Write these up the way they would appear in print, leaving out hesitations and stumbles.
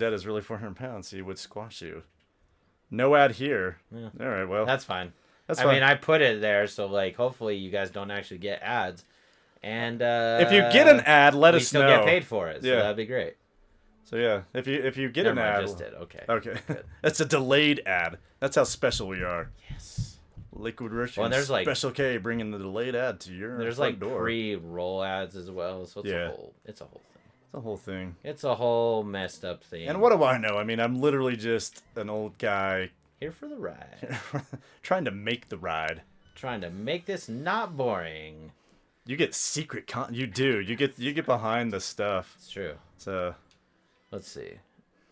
dad is really 400 pounds. He would squash you. No ad here. Yeah. All right, well. That's fine. That's I fine. mean, I put it there, so, like, hopefully you guys don't actually get ads. And, if you get an ad, let us know. We still get paid for it, so Yeah. that'd be great. So, yeah, if you get Never an mind, ad. just did. Okay. Okay. Good. That's a delayed ad. That's how special we are. Yes. Liquid Richard. Well, there's, like... Special K bringing the delayed ad to your There's, front like, door. pre-roll ads as well, so it's Yeah. a whole thing. It's a whole thing. It's a whole messed up thing. And what do I know? I mean, I'm literally just an old guy Here for the ride. trying to make the ride. Trying to make this not boring. You get secret you do. You get behind the stuff. It's true. So Let's see.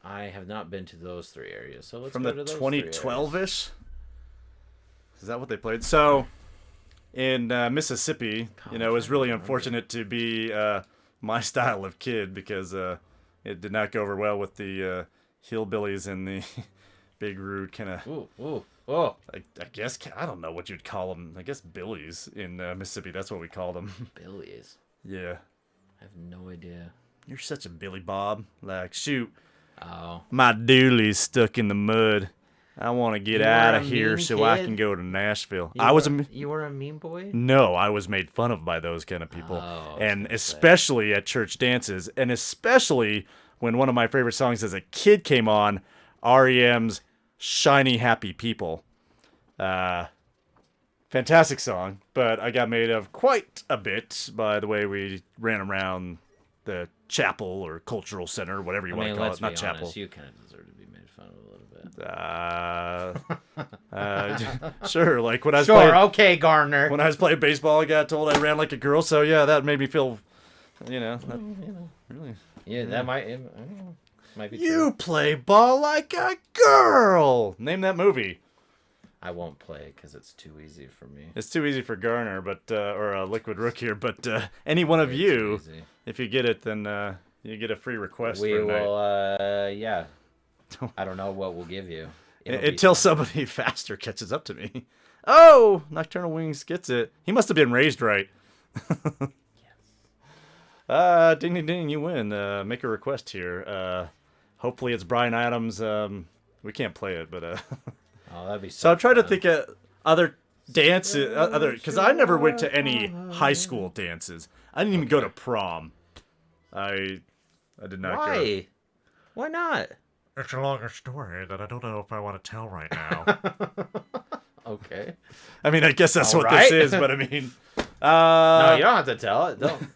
I have not been to those 3 areas, so let's from go the to those 2012ish. Is that what they played? So in Mississippi, it was really unfortunate to be my style of kid because it did not go over well with the hillbillies and the big rude kind of. Oh. I guess I don't know what you'd call them. I guess billies in Mississippi. That's what we call them. Billies. Yeah. I have no idea. You're such a Billy Bob. Like, shoot, Oh. my dooley's stuck in the mud. I want to get You out were of a here mean so I kid? can go to Nashville. You were a mean boy? No, I was made fun of by those kind of people. Oh, And especially at church dances. And especially when one of my favorite songs as a kid came on, REM's Shiny Happy People. Fantastic song, but I got made of quite a bit by the way we ran around the chapel or cultural center, whatever you want to call let's it. Not be chapel. honest, you kind of deserve to be made fun of a little bit. Sure, like when I was Sure, playing, okay, Garner. when I was playing baseball, I got told I ran like a girl, so yeah, that made me feel, really. Yeah, that might... I don't know. Might be You true. play ball like a girl. Name that movie. I won't play it because it's too easy for me. It's too easy for Garner, but or Liquid Rook here, but any one of Way you, too easy. if you get it, then you get a free request We for a night. will, yeah. I don't know what we'll give you. It'll be Until fun. somebody faster catches up to me. Oh, Nocturnal Wings gets it. He must have been raised right. Yes. Ding ding ding, you win. Make a request here. Hopefully it's Bryan Adams. We can't play it, but Oh, that'd be so I'm trying to fun. think of other dances, because I never went to any high school dances. I didn't even go to prom. I did not go. Why? Why not? It's a longer story that I don't know if I want to tell right now. Okay. I mean, I guess that's All what right. this is, but I mean, No, you don't have to tell it. Don't.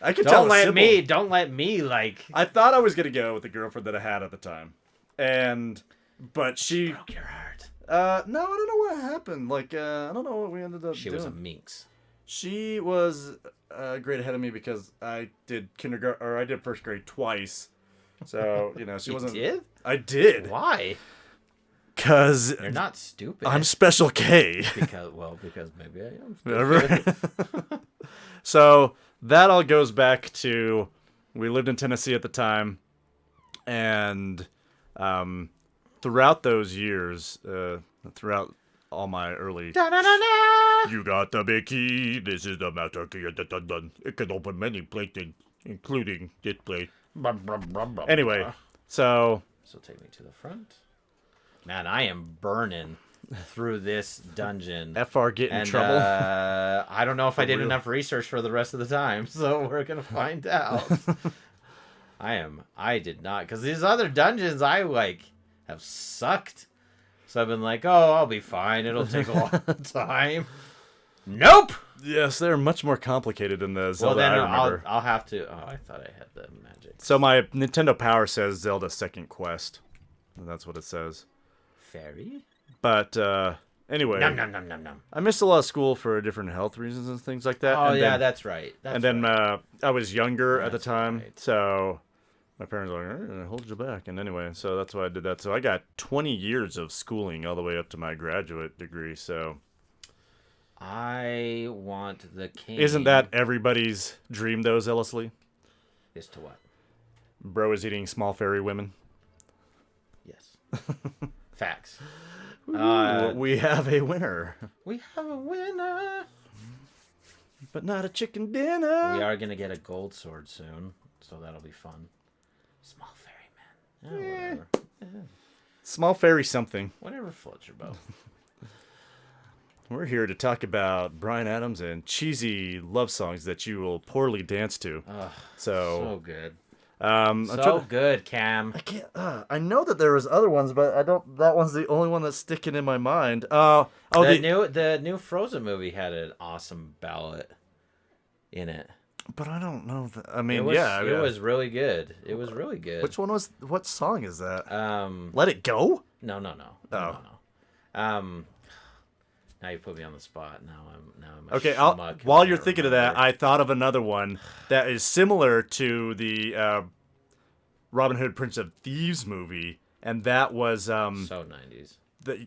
I can tell Don't a let symbol. me. Don't let me like. I thought I was gonna go with the girlfriend that I had at the time, but she Broke your heart. no, I don't know what happened. Like, I don't know what we ended up She doing. was a minx. She was a grade ahead of me because I did kindergarten or I did first grade twice. So she You wasn't. did? I did Why? because You're not stupid. I'm Special K. because maybe I am stupid. So that all goes back to we lived in Tennessee at the time, and throughout those years, throughout all my early. Da-da-da-da! You got the big key. This is the master key. It can open many plates, including this plate. Anyway, so take me to the front. Man, I am burning through this dungeon. FR get in And trouble. I don't know if I did real. enough research for the rest of the time, so we're gonna find out. I did not, because these other dungeons I have sucked. So I've been like, oh, I'll be fine. It'll take a long time. Nope. Yes, they're much more complicated than the Zelda Well, then I remember. I'll have to. Oh, I thought I had the magic. So my Nintendo Power says Zelda Second Quest. And that's what it says. Fairy? But anyway, Nom nom nom nom nom. I missed a lot of school for different health reasons and things like that. Oh and yeah, then, that's right. I was younger at the That's time, right. so my parents were like, "I hold you back." And anyway, so that's why I did that. So I got 20 years of schooling all the way up to my graduate degree. So I want the king. isn't that everybody's dream, though, zealously? Is to what? Bro is eating small fairy women. Yes. Facts. We have a winner, We have a winner. but not a chicken dinner. We are gonna get a gold sword soon, so that'll be fun. Small fairy man. Whatever. Small fairy something. Whatever floats your boat. We're here to talk about Bryan Adams and cheesy love songs that you will poorly dance to. So good. So good, Cam. I can't. I know that there was other ones, but I don't. That one's the only one that's sticking in my mind. The new Frozen movie had an awesome ballad in it. But I don't know. I mean, it was really good. It was really good. Which one was? What song is that? Let It Go. No. Oh. No. Now you put me on the spot. Now I'm Okay. schmuck While and you're I thinking of remember. that, I thought of another one that is similar to the Robin Hood Prince of Thieves movie, and that was So 90s.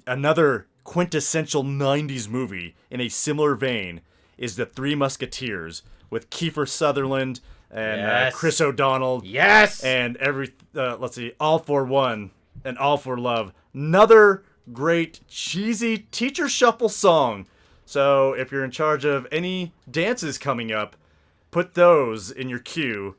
another quintessential 90s movie in a similar vein is The Three Musketeers with Kiefer Sutherland and Yes. Chris O'Donnell. Yes. And let's see, All for One and All for Love. Another great cheesy teacher shuffle song. So if you're in charge of any dances coming up, put those in your queue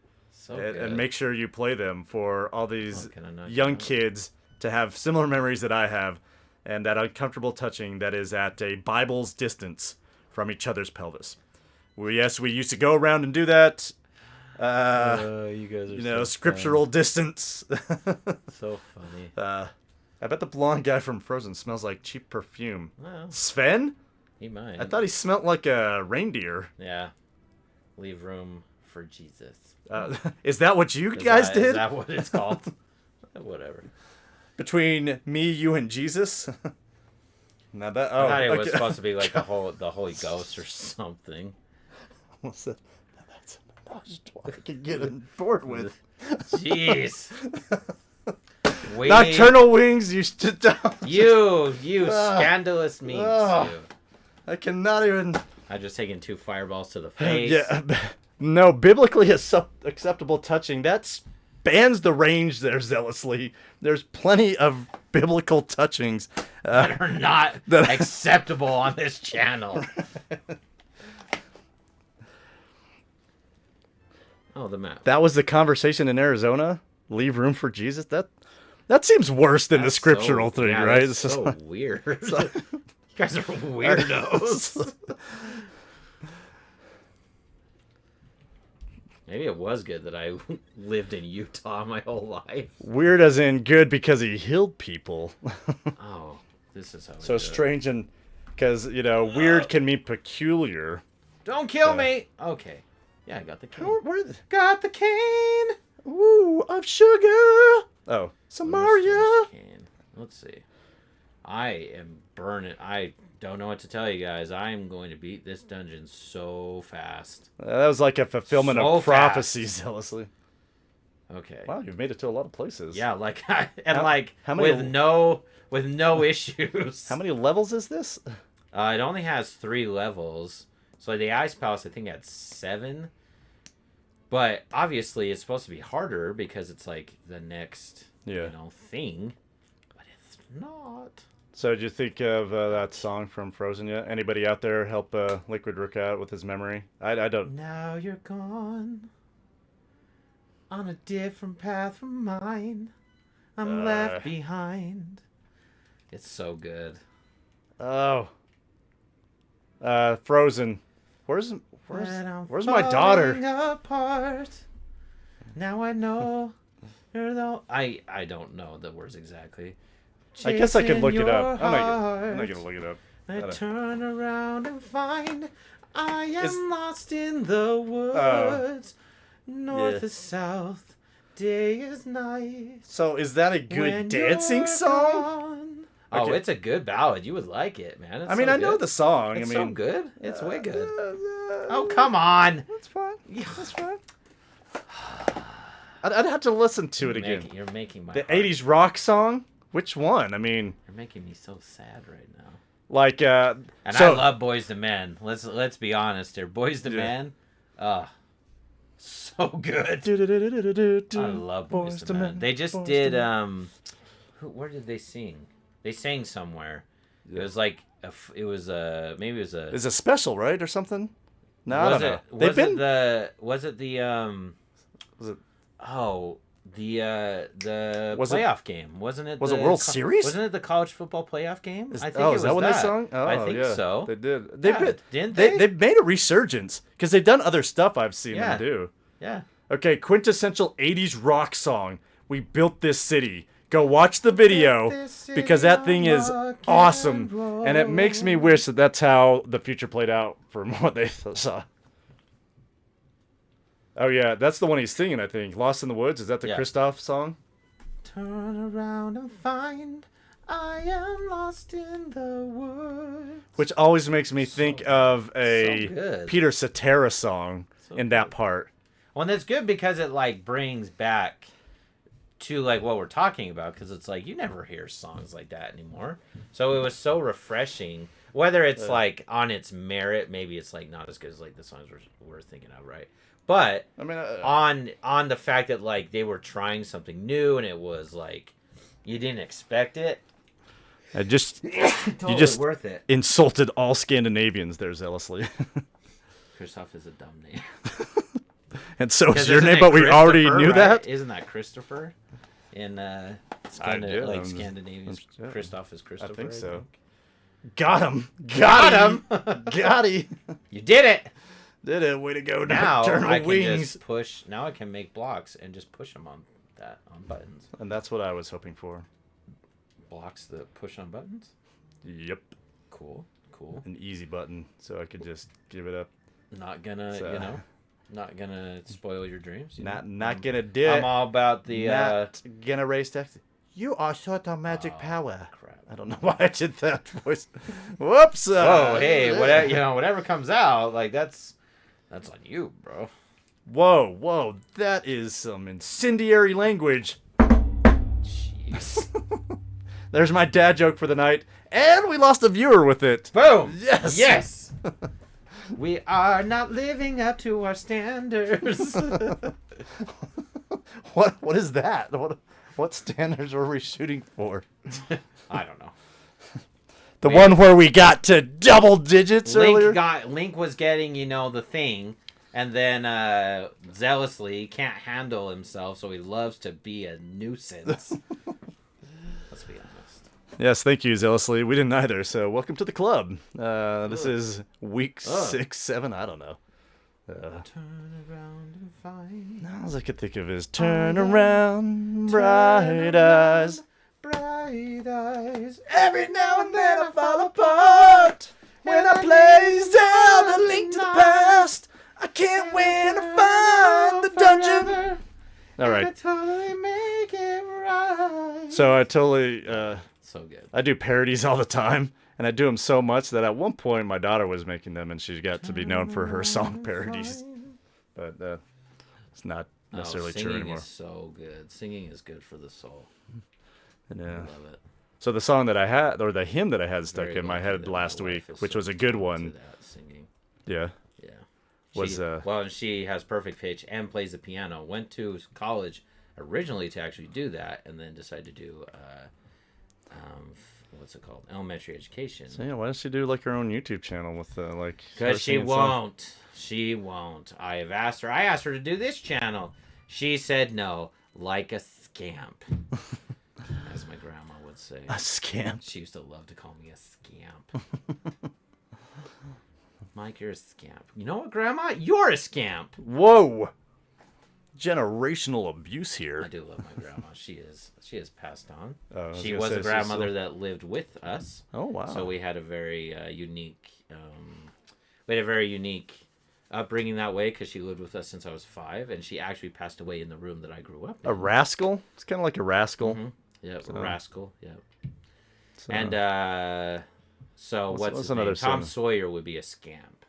and make sure you play them for all these young kids to have similar memories that I have, and that uncomfortable touching that is at a Bible's distance from each other's pelvis. We used to go around and do that. You guys are scriptural distance. so funny. I bet the blonde guy from Frozen smells like cheap perfume. Well, Sven? he might. I thought he smelled like a reindeer. Yeah. Leave room for Jesus. Is that what you guys did? Is that what it's called? Whatever. Between me, you, and Jesus? Now that I thought it was supposed to be like the Holy Ghost or something. What's that? That's an analogy I can get on board with. Jeez. Nocturnal wings, you stood down. You scandalous memes. You. I cannot even. I just taken 2 fireballs to the face. Yeah, no, biblically acceptable touching. That spans the range there zealously. There's plenty of biblical touchings that are not acceptable on this channel. Oh, the map. That was the conversation in Arizona. Leave room for Jesus. That seems worse than the scriptural thing, right? That's so weird. You guys are weirdos. Maybe it was good that I lived in Utah my whole life. Weird as in good because he healed people. Oh, this is how. So strange and because weird can mean peculiar. Don't kill me. Okay. Yeah, I got the cane. Got the cane. Ooh, of sugar. Oh, Samaria. Let's see. I am burning. I don't know what to tell you guys. I am going to beat this dungeon so fast. That was like a fulfillment of prophecy, zealously. Okay. Wow, you've made it to a lot of places. Yeah, how many, with no issues. How many levels is this? It only has 3 levels. So the Ice Palace, I think, had 7. But obviously, it's supposed to be harder because it's like the next, thing. But it's not. So, did you think of that song from Frozen yet? Anybody out there help Liquid Rook out with his memory? I don't. Now you're gone on a different path from mine. I'm left behind. It's so good. Oh. Frozen. Where's my daughter? Apart. Now I know you're the. I don't know the words exactly. I guess I could look it up. I'm not Chasing gonna look it up. I turn around and find I am lost in the woods. North is south, day is night. So is that a good dancing song? Gone. Oh, Okay. it's a good ballad. You would like it, man. It's I mean, so I know good. the song. It's I mean, so good. It's way good. Oh, come on. That's fine. That's fine. I'd have to listen to it again. You're making my The heart. 80s rock song? Which one? I mean, You're making me so sad right now. like, And I love Boys to Men. Let's be honest here. Boys to Men, so good. I love Boys to Men. They just did. Where did they sing? They sang somewhere. It was like maybe it was a. It's a special, right, or something? No, I don't know. Was it the? Was it? Oh, The Was playoff game, wasn't it? Was it World Series? Wasn't it the college football playoff game? I think oh, it is was that what that. they sung? Oh, I think yeah, so. They did. Didn't they? They've made a resurgence because they've done other stuff I've seen them do. Yeah. Okay, quintessential 80s rock song. We built this city. Go watch the video because that thing is awesome. And it makes me wish that that's how the future played out from what they saw. Oh, yeah, that's the one he's singing, I think. Lost in the Woods. Is that the Christoph song? Turn around and find I am lost in the woods. Which always makes me think of a Peter Cetera song in that part. Well, and that's good because it, like, brings back to, like, what we're talking about. Because it's like, you never hear songs like that anymore. So it was so refreshing. Whether it's, like, on its merit, maybe it's, like, not as good as, like, the songs we're thinking of, right? But I mean, on the fact that, like, they were trying something new and it was like you didn't expect it. I just Totally you just worth it. insulted all Scandinavians there zealously. Christoph is a dumb name. And so is your name, but we already knew right? that. Isn't that Christopher? In Scandinavian, Christoph is Christopher. I think so. Got him. Got him. You did it. Did it? Way to go! Now I can wings. just push. Now I can make blocks and just push them on buttons. And that's what I was hoping for. Blocks that push on buttons. Yep. Cool. An easy button, so I could just give it up. Not gonna, not gonna spoil your dreams. Not gonna do it. I'm all about the. Not gonna raise text. You are sort of magic power. Crap. I don't know why I did that voice. Whoops. Oh, hey, whatever comes out, like that's on you, bro. Whoa, that is some incendiary language. Jeez. There's my dad joke for the night, and we lost a viewer with it. Boom. Yes. We are not living up to our standards. What is that? What standards were we shooting for? I don't know. The one where we got to double digits earlier? Link was getting, the thing, and then zealously can't handle himself, so he loves to be a nuisance. Let's be honest. Yes, thank you, zealously. We didn't either, so welcome to the club. This is week 6, 7, I don't know. Turn around and find. All I could think of is turn around, bright eyes. Bright eyes. Every now and then I fall apart. When I play Zelda Link to the Past, I can't win or find the dungeon. All right. I totally make it right. So I totally... so good. I do parodies all the time, and I do them so much that at one point my daughter was making them, and she got to be known for her song parodies. But it's not necessarily true anymore. Singing is so good. Singing is good for the soul. Yeah. I love it. So the song that I had, or the hymn that I had stuck in my head last week, which was a good one. Singing. Yeah. Yeah. And she has perfect pitch and plays the piano. Went to college originally to actually do that, and then decided to do what's it called? Elementary education. So yeah, why doesn't she do like her own YouTube channel with like? Because she won't. She won't. I asked her to do this channel. She said no, like a scamp. As my grandma would say. A scamp? She used to love to call me a scamp. Mike, you're a scamp. You know what, Grandma? You're a scamp. Whoa. Generational abuse here. I do love my grandma. She is passed on. She was a grandmother that lived with us. Oh, wow. So we had a very unique... upbringing that way because she lived with us since I was 5, and she actually passed away in the room that I grew up in. A rascal? It's kind of like a rascal. Mm-hmm. Yep, so. A rascal. Yep. So. And so what's his name? Tom Sawyer would be a scamp,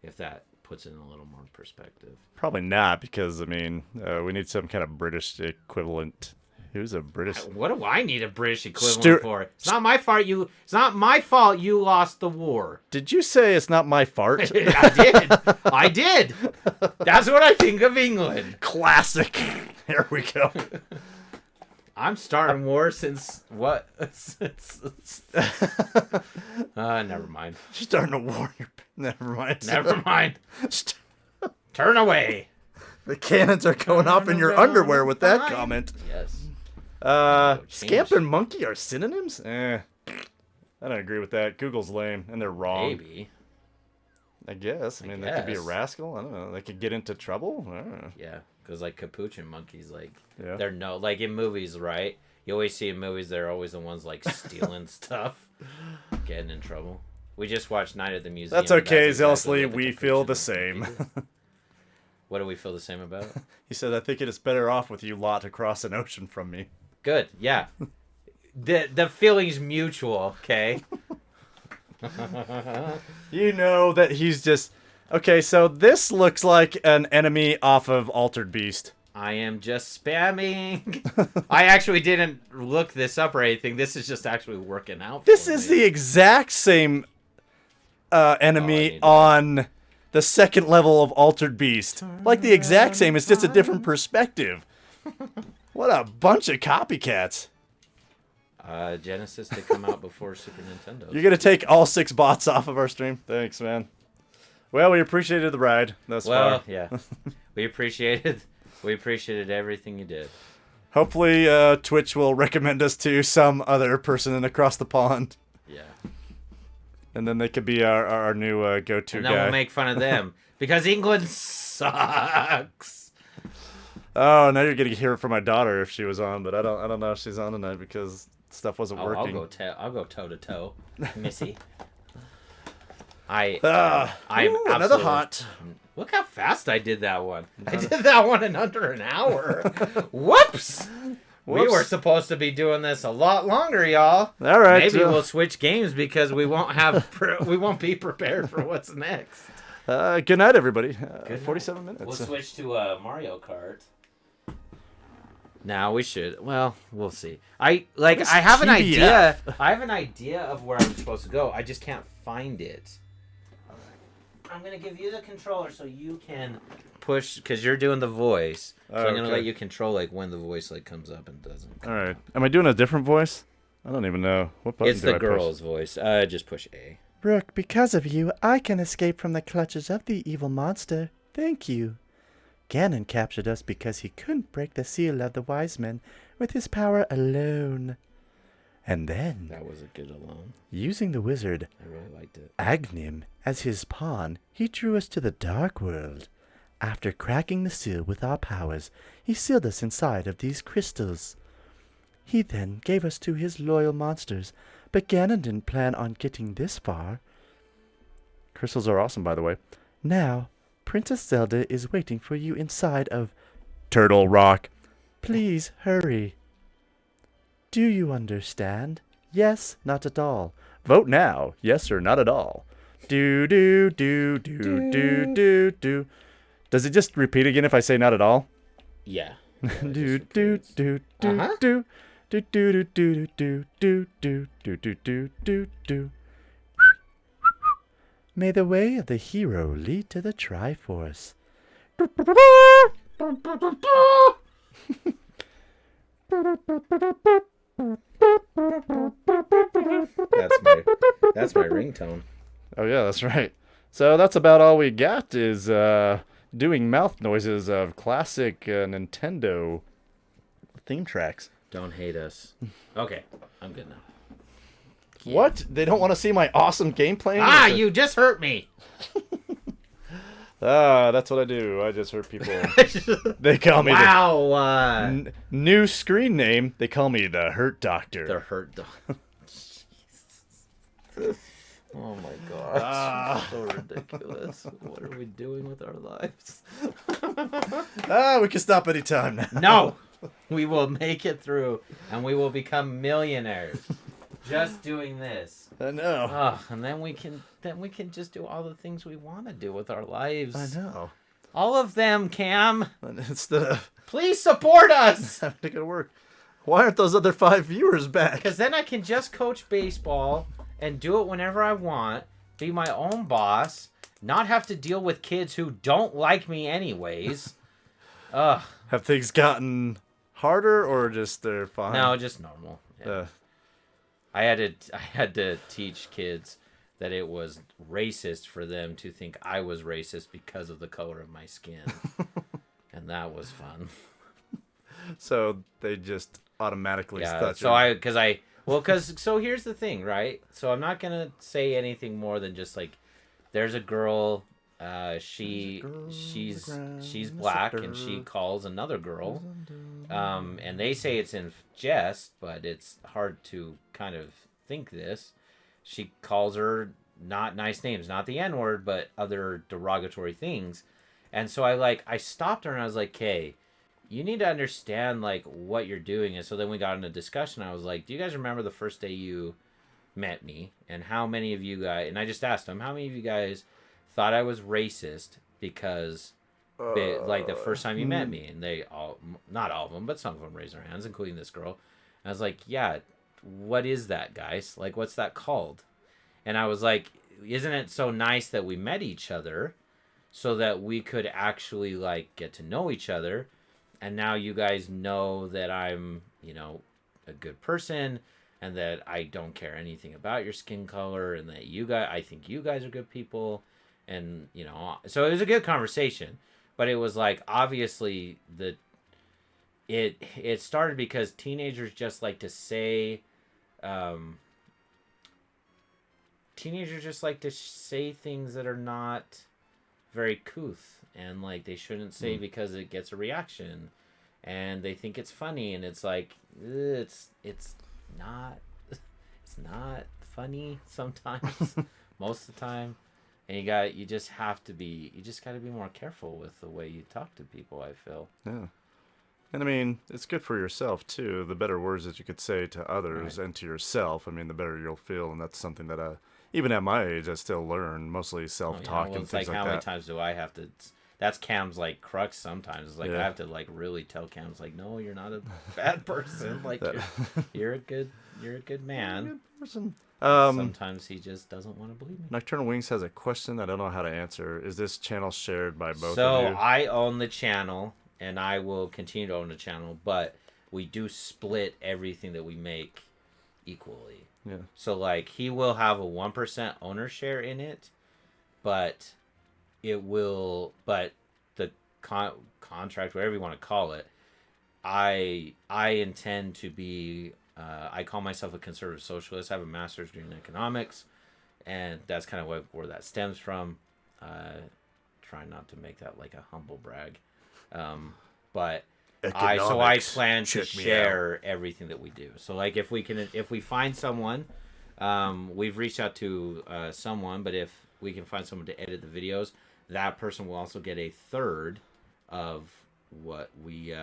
if that puts it in a little more perspective. Probably not, because I mean, we need some kind of British equivalent. Who's a British? What do I need a British equivalent for? It's not my fault. It's not my fault you lost the war. Did you say it's not my fart? I did. That's what I think of England. Classic. Here we go. I'm starting war since what? Never mind. Starting a war. Never mind. Never mind. Turn away. The cannons are going off in your underwear with that comment. Yes. Scamp and monkey are synonyms? I don't agree with that. Google's lame, and they're wrong. Maybe. I guess. I mean, they could be a rascal. I don't know. They could get into trouble. I don't know. Yeah, because like capuchin monkeys, like Yeah. they're like in movies, right? You always see in movies they're always the ones like stealing stuff, getting in trouble. We just watched Night at the Museum. That's okay, exactly Zelsley. what the We feel capuchin the same. What do we feel the same about? He said, I think it is better off with you lot across an ocean from me. Good, yeah. The feeling's mutual, okay? You know that he's just... Okay, so this looks like an enemy off of Altered Beast. I am just spamming. I actually didn't look this up or anything. This is just actually working out. This is the exact same enemy on the second level of Altered Beast. Like the exact same, it's just a different perspective. What a bunch of copycats. Genesis did come out before Super Nintendo. You're going to take all 6 bots off of our stream? Thanks, man. Well, we appreciated the ride thus far. Well, yeah. We appreciated everything you did. Hopefully, Twitch will recommend us to some other person across the pond. Yeah. And then they could be our new go-to guy. And then we'll make fun of them. Because England sucks. Oh, now you're going to hear it from my daughter if she was on, but I don't know if she's on tonight because stuff wasn't working. I'll go toe-to-toe, Missy. I'm another hot. Look how fast I did that one. I did that one in under an hour. Whoops! We were supposed to be doing this a lot longer, y'all. All right. Maybe we'll switch games because we won't be prepared for what's next. Good night, everybody. 47 minutes. We'll switch to Mario Kart. Now we should. Well, we'll see. I have an idea. I have an idea of where I'm supposed to go. I just can't find it. I'm gonna give you the controller so you can push because you're doing the voice. So I'm gonna let you control like when the voice like comes up and doesn't. All right. Am I doing a different voice? I don't even know what button. It's the girl's voice. Just push A. Rook, because of you, I can escape from the clutches of the evil monster. Thank you. Ganon captured us because he couldn't break the seal of the wise men with his power alone. And then, that was a good alone. Using the wizard, I really liked it. Agnim, as his pawn, he drew us to the dark world. After cracking the seal with our powers, he sealed us inside of these crystals. He then gave us to his loyal monsters, but Ganon didn't plan on getting this far. Crystals are awesome, by the way. Now, Princess Zelda is waiting for you inside of Turtle Rock. Please hurry. Do you understand? Yes, not at all. Vote now. Yes or not at all. Do. Does it just repeat again if I say not at all? Yeah. Do. May the way of the hero lead to the Triforce. That's my ringtone. Oh yeah, that's right. So that's about all we got is doing mouth noises of classic Nintendo theme tracks. Don't hate us. Okay, I'm good now. Yeah. What? They don't want to see my awesome gameplay? You just hurt me. That's what I do. I just hurt people. They call me new screen name. They call me the Hurt Doctor. The Hurt Doctor. Oh my gosh. So ridiculous. What are we doing with our lives? We can stop anytime now. No! We will make it through and we will become millionaires. Just doing this. I know. And then we can just do all the things we want to do with our lives. I know. All of them, Cam. Instead of please support us. Having to go to work. Why aren't those other 5 viewers back? Because then I can just coach baseball and do it whenever I want, be my own boss, not have to deal with kids who don't like me anyways. Ugh. Have things gotten harder or just they're fine? No, just normal. Yeah. I had to teach kids that it was racist for them to think I was racist because of the color of my skin. And That was fun. So they just automatically Yeah. So here's the thing, right? So I'm not gonna say anything more than just like, there's a girl. She's black and she calls another girl. And they say it's in jest, but it's hard to kind of think this. She calls her not nice names, not the N word, but other derogatory things. And so I stopped her and I was like, "Okay, you need to understand like what you're doing." And so then we got in a discussion. I was like, "Do you guys remember the first day you met me? And how many of you guys?" And I just asked them, "How many of you guys thought I was racist because like the first time you met me?" And they all, not all of them, but some of them raised their hands, including this girl. And I was like, "Yeah, what is that, guys? Like, what's that called?" And I was like, "Isn't it so nice that we met each other so that we could actually like get to know each other? And now you guys know that I'm, a good person and that I don't care anything about your skin color and that I think you guys are good people." And, so it was a good conversation, but it was like, obviously it started because teenagers just like to say, things that are not very couth, and like they shouldn't say because it gets a reaction, and they think it's funny, and it's like it's not funny sometimes. Most of the time. And you just got to be more careful with the way you talk to people, I feel. Yeah. And I mean, it's good for yourself too. The better words that you could say to others and to yourself, I mean, the better you'll feel. And that's something that even at my age, I still learn, mostly self-talk and things like that. How many times do I have to? That's Cam's like crux sometimes. It's like I have to like really tell Cam's like, "No, you're not a bad person. Like you're a good man." You're a good person. Sometimes he just doesn't want to believe me. Nocturnal Wings has a question I don't know how to answer. Is this channel shared by both of you? So I own the channel, and I will continue to own the channel, but we do split everything that we make equally. Yeah. So like he will have a 1% owner share in it, but the contract, whatever you want to call it, I intend to be. I call myself a conservative socialist. I have a master's degree in economics, and that's kind of where that stems from. Trying not to make that like a humble brag, but I plan to share everything that we do. So like if we find someone, we've reached out to someone, but if we can find someone to edit the videos, that person will also get a third of what we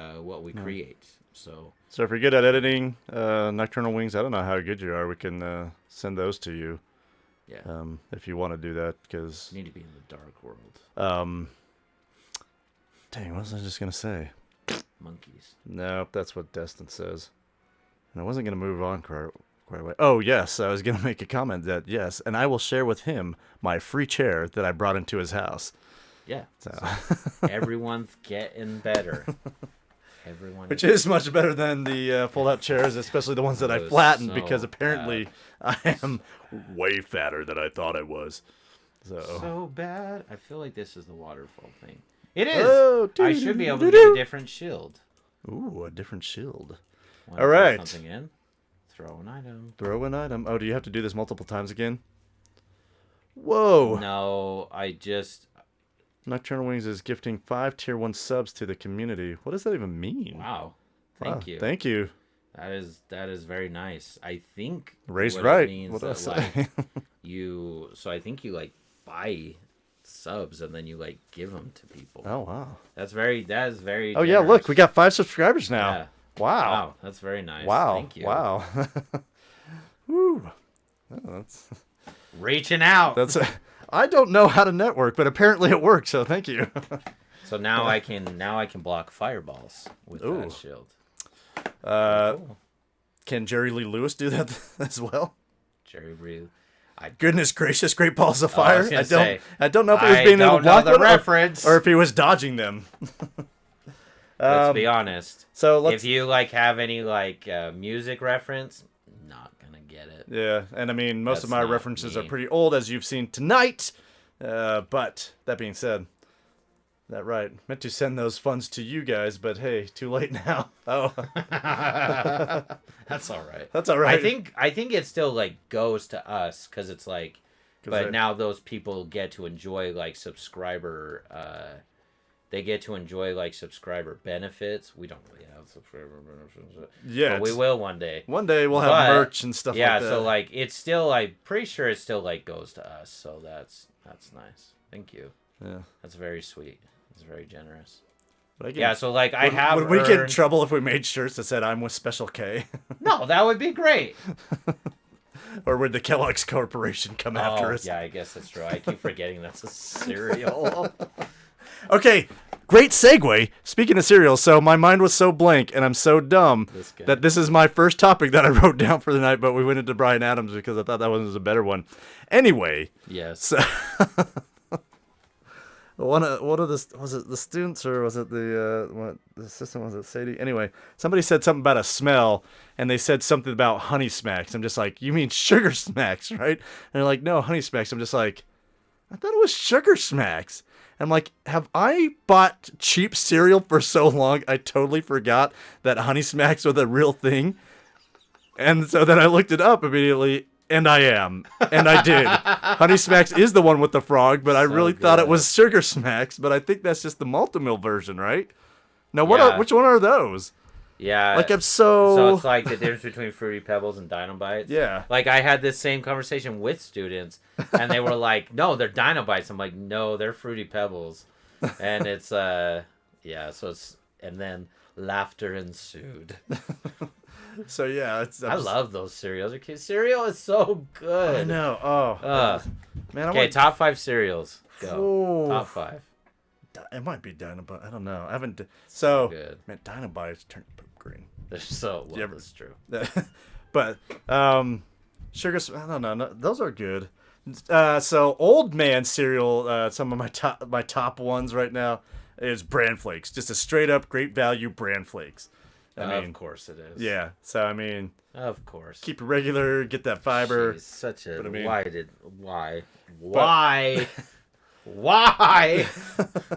create. So if you're good at editing Nocturnal Wings, I don't know how good you are. We can send those to you. Yeah. If you want to do that, because you need to be in the dark world. Dang, what was I just gonna say? Monkeys. Nope, that's what Destin says. And I wasn't gonna move on quite away. Oh yes, I was gonna make a comment that yes, and I will share with him my free chair that I brought into his house. Yeah. So everyone's getting better. Which is much better than the fold-out chairs, especially the ones that I flattened, because apparently I am way fatter than I thought I was. So bad. I feel like this is the waterfall thing. It is. Oh, I should be able to get a different shield. Ooh, a different shield. All right. Something in. Throw an item. Throw an item. Oh, do you have to do this multiple times again? Whoa. No, I just... Nocturnal Wings is gifting 5 tier 1 subs to the community. What does that even mean? Wow. Thank you. Thank you. That is very nice. I think raised right. Means what that, did I say? I think you like buy subs and then you like give them to people. Oh wow. That is very Oh generous. yeah, look, we got 5 subscribers now. Yeah. Wow. That's very nice. Wow. Thank you. Wow. Woo. Oh, that's reaching out. I don't know how to network, but apparently it works, so thank you. So now I can block fireballs with that shield. Cool. Can Jerry Lee Lewis do that as well? Jerry Lee. Goodness gracious, great balls of fire! I don't know if he was being being able to block the reference, or if he was dodging them. Let's be honest. So if you like have any like music reference, not gonna get it. Yeah, and I mean most of my references are pretty old, as you've seen tonight. But that being said, That right. Meant to send those funds to you guys, but hey, too late now. Oh. That's all right. That's all right. I think it still like goes to us because it's like, but now those people get to enjoy like subscriber. They get to enjoy like subscriber benefits. We don't really have subscriber benefits. Yeah, but we will one day. One day we'll have merch and stuff like that. Yeah, so like it's still like pretty sure it still like goes to us. So that's nice. Thank you. Yeah, that's very sweet. It's very generous. But again, yeah, so like I have. Would we get in trouble if we made shirts that said "I'm with Special K"? No, that would be great. Or would the Kellogg's Corporation come after us? Yeah, I guess that's true. I keep forgetting that's a cereal. Okay, great segue. Speaking of cereal, so my mind was so blank and I'm so dumb that this is my first topic that I wrote down for the night, but we went into Bryan Adams because I thought that one was a better one. Anyway. Yes. So one of the was it the students or was it the assistant, was it Sadie? Anyway, somebody said something about a smell and they said something about Honey Smacks. I'm just like, you mean Sugar Smacks, right? And they're like, no, Honey Smacks. I'm just like, I thought it was Sugar Smacks. I'm like, have I bought cheap cereal for so long I totally forgot that Honey Smacks were the real thing? And so then I looked it up immediately, and I am. And I did. Honey Smacks is the one with the frog, but I really thought it was Sugar Smacks, but I think that's just the Multimil version, right? Now, which one are those? Yeah. Like, I'm so it's like the difference between Fruity Pebbles and Dinobites. Yeah. Like, I had this same conversation with students, and they were like, no, they're Dinobites. I'm like, no, they're Fruity Pebbles. And it's, yeah, so it's, and then laughter ensued. So, yeah. I love those cereals. Cereal is so good. I know. Oh. Man, okay, top 5 cereals. Go. Oh. Top 5. It might be Dinobite. I don't know. I haven't. So good. Man, Dinobites turn poop green. They're so well. That's true. But sugar. I don't know. No, those are good. So old man cereal. Some of my top ones right now is Bran Flakes. Just a straight up great value Bran Flakes. I mean, of course it is. Yeah. So I mean, of course. Keep it regular. Get that fiber. Jeez, such a. Why? Why?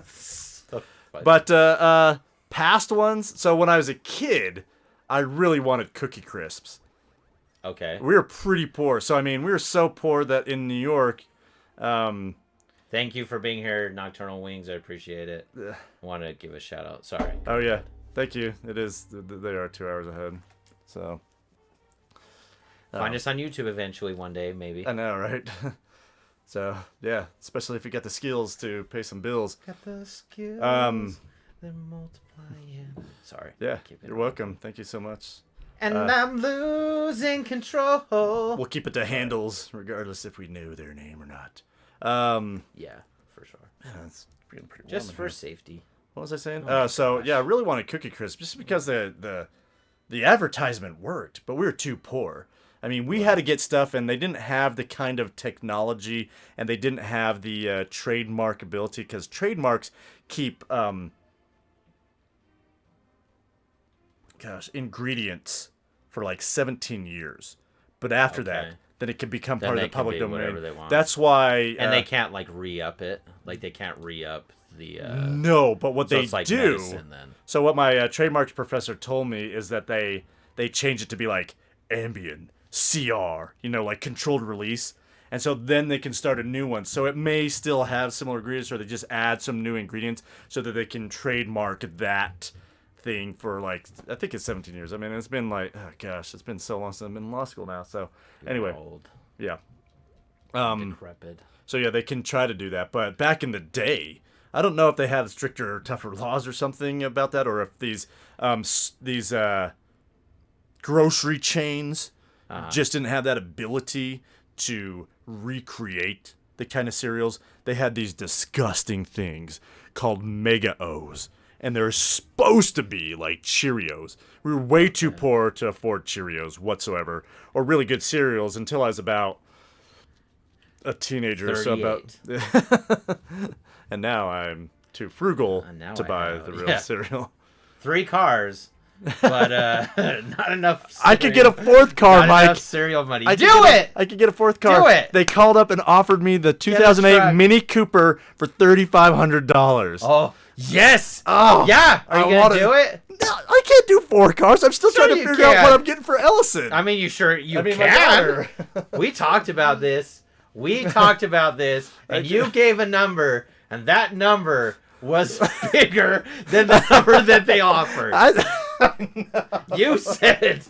So but past ones. So when I was a kid, I really wanted Cookie Crisps. Okay. We were pretty poor. So I mean, we were so poor that in New York. Thank you for being here, Nocturnal Wings. I appreciate it. I want to give a shout out. Sorry. Oh yeah, thank you. It is. They are 2 hours ahead. So. Find us on YouTube eventually one day, maybe. I know, right? So, yeah, especially if you got the skills to pay some bills. Got the skills. They're multiplying. Sorry. Yeah, you're welcome. Thank you so much. And I'm losing control. We'll keep it to handles, regardless if we know their name or not. Yeah, for sure. Man, it's getting pretty warm just for here. Safety. What was I saying? So, yeah, I really wanted Cookie Crisp just because the advertisement worked, but we were too poor. I mean, we had to get stuff, and they didn't have the kind of technology, and they didn't have the trademark ability, because trademarks keep, ingredients for like 17 years. But after that, then it can become part of the public domain. That's why... and they can't, like, re-up it. Like, they can't re-up the... No, but what they like do... medicine, then. So what my trademarks professor told me is that they change it to be like Ambien, CR, like controlled release. And so then they can start a new one. So it may still have similar ingredients, or they just add some new ingredients so that they can trademark that thing for like, I think it's 17 years. I mean, it's been like, oh gosh, it's been so long since I've been in law school now. So anyway, old. Yeah. Decrepit. So yeah, they can try to do that. But back in the day, I don't know if they had stricter, tougher laws or something about that, or if these grocery chains just didn't have that ability to recreate the kind of cereals. They had these disgusting things called Mega O's, and they're supposed to be like Cheerios. We were way too poor to afford Cheerios whatsoever, or really good cereals, until I was about a teenager. 38. So about, and now I'm too frugal to buy the real cereal. 3 cars. but not enough. I could get a fourth car, not Mike. enough cereal money. I could get a fourth car. Do it. They called up and offered me the 2008 truck. Mini Cooper for $3,500. Oh yes. Oh, Yeah. Are you gonna do it? No, I can't do 4 cars. I'm still trying to you figure out can. what I'm getting for Ellison. I mean, you my can. daughter. We talked about this. And you gave a number, and that number was bigger than the number that they offered. You said,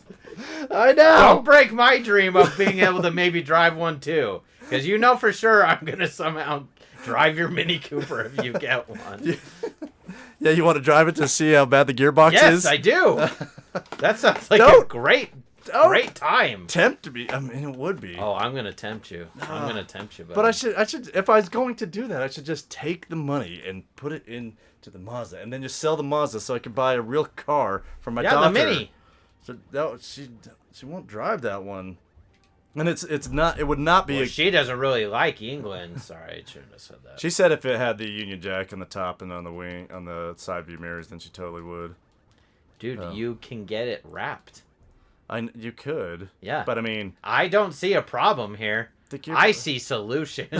I know. don't break my dream of being able to maybe drive one too. Because you know for sure I'm going to somehow drive your Mini Cooper if you get one. Yeah, you want to drive it to see how bad the gearbox is? Yes, I do. That sounds like Don't. a great time. Tempt me. I mean, it would be. Oh, I'm going to tempt you. Buddy. But I should. If I was going to do that, I should just take the money and put it into the Mazda, and then just sell the Mazda so I could buy a real car for my daughter. Yeah, the Mini. So that, she won't drive that one, and it's not. It would not be. Well, she doesn't really like England. Sorry, I shouldn't have said that. She said if it had the Union Jack on the top and on the wing, on the side view mirrors, then she totally would. Dude, you can get it wrapped. You could. Yeah. But I mean, I don't see a problem here. I see solutions.